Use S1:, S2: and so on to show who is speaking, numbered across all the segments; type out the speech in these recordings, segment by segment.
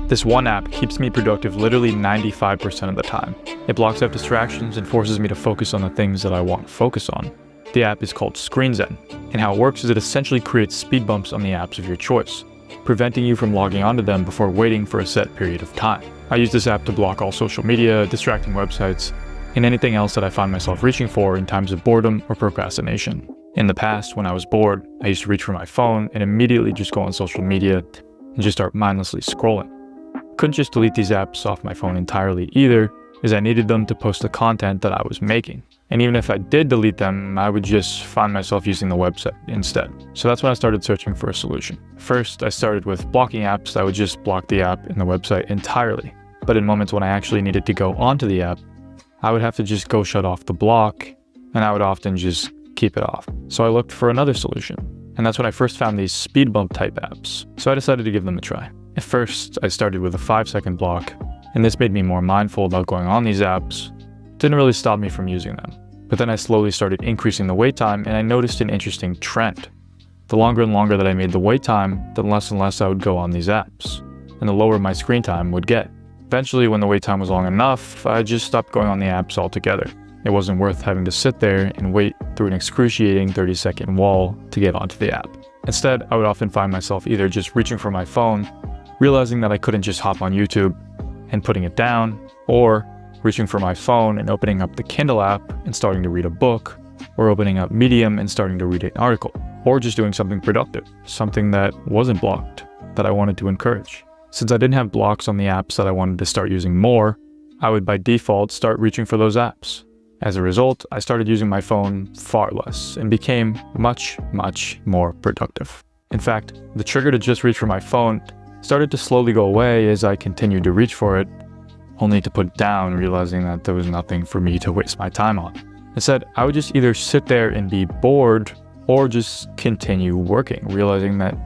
S1: This one app keeps me productive literally 95% of the time. It blocks out distractions and forces me to focus on the things that I want to focus on. The app is called ScreenZen, and how it works is it essentially creates speed bumps on the apps of your choice, preventing you from logging onto them before waiting for a set period of time. I use this app to block all social media, distracting websites, and anything else that I find myself reaching for in times of boredom or procrastination. In the past, when I was bored, I used to reach for my phone and immediately just go on social media and just start mindlessly scrolling. Couldn't just delete these apps off my phone entirely either, as I needed them to post the content that I was making. And even if I did delete them, I would just find myself using the website instead. So that's when I started searching for a solution. First, I started with blocking apps that would just block the app and the website entirely. But in moments when I actually needed to go onto the app, I would have to just go shut off the block, and I would often just keep it off. So I looked for another solution. And that's when I first found these speed bump type apps. So I decided to give them a try. At first, I started with a 5-second block, and this made me more mindful about going on these apps. It didn't really stop me from using them. But then I slowly started increasing the wait time, and I noticed an interesting trend. The longer and longer that I made the wait time, the less and less I would go on these apps, and the lower my screen time would get. Eventually, when the wait time was long enough, I just stopped going on the apps altogether. It wasn't worth having to sit there and wait through an excruciating 30-second wall to get onto the app. Instead, I would often find myself either just reaching for my phone, realizing that I couldn't just hop on YouTube and putting it down, or reaching for my phone and opening up the Kindle app and starting to read a book, or opening up Medium and starting to read an article, or just doing something productive, something that wasn't blocked, that I wanted to encourage. Since I didn't have blocks on the apps that I wanted to start using more, I would by default start reaching for those apps. As a result, I started using my phone far less and became much more productive. In fact, the trigger to just reach for my phone started to slowly go away as I continued to reach for it, only to put it down, realizing that there was nothing for me to waste my time on. Instead, I would just either sit there and be bored or just continue working, realizing that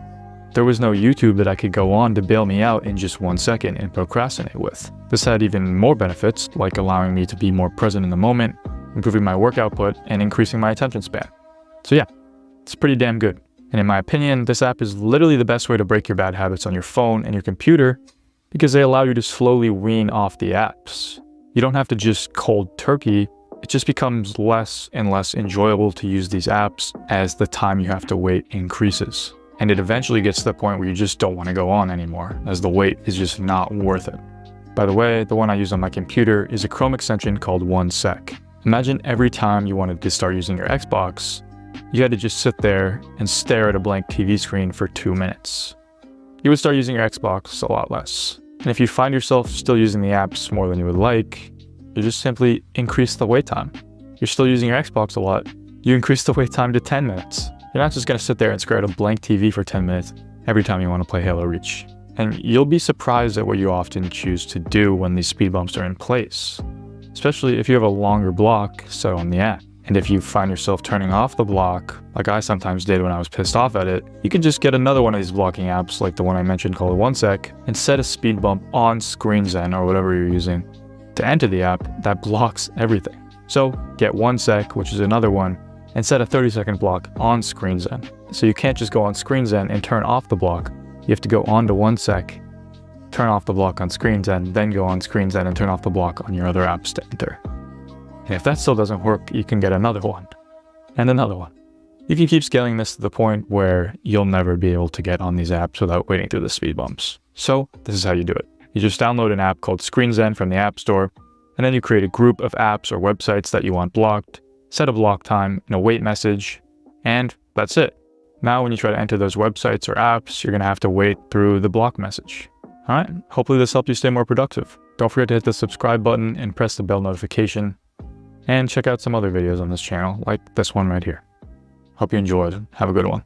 S1: there was no YouTube that I could go on to bail me out in just 1 second and procrastinate with. This had even more benefits, like allowing me to be more present in the moment, improving my work output, and increasing my attention span. So yeah, it's pretty damn good. And in my opinion, this app is literally the best way to break your bad habits on your phone and your computer because they allow you to slowly wean off the apps. You don't have to just cold turkey. It just becomes less and less enjoyable to use these apps as the time you have to wait increases. And it eventually gets to the point where you just don't want to go on anymore, as the wait is just not worth it. By the way, the one I use on my computer is a Chrome extension called 1sec. Imagine every time you wanted to start using your Xbox, you had to just sit there and stare at a blank TV screen for 2 minutes. You would start using your Xbox a lot less. And if you find yourself still using the apps more than you would like, you just simply increase the wait time. You're still using your Xbox a lot, you increase the wait time to 10 minutes. You're not just going to sit there and stare at a blank TV for 10 minutes every time you want to play Halo Reach. And you'll be surprised at what you often choose to do when these speed bumps are in place, especially if you have a longer block set on the app. And if you find yourself turning off the block, like I sometimes did when I was pissed off at it, you can just get another one of these blocking apps like the one I mentioned called 1sec and set a speed bump on ScreenZen or whatever you're using to enter the app that blocks everything. So get 1sec, which is another one, and set a 30-second block on ScreenZen. So you can't just go on ScreenZen and turn off the block. You have to go on to 1sec, turn off the block on ScreenZen, then go on ScreenZen and turn off the block on your other apps to enter. And if that still doesn't work, you can get another one, and another one. You can keep scaling this to the point where you'll never be able to get on these apps without waiting through the speed bumps. So this is how you do it. You just download an app called ScreenZen from the App Store, and then you create a group of apps or websites that you want blocked, set a block time and a wait message, and that's it. Now when you try to enter those websites or apps, you're going to have to wait through the block message. All right, hopefully this helped you stay more productive. Don't forget to hit the subscribe button and press the bell notification. And check out some other videos on this channel, like this one right here. Hope you enjoyed. Have a good one.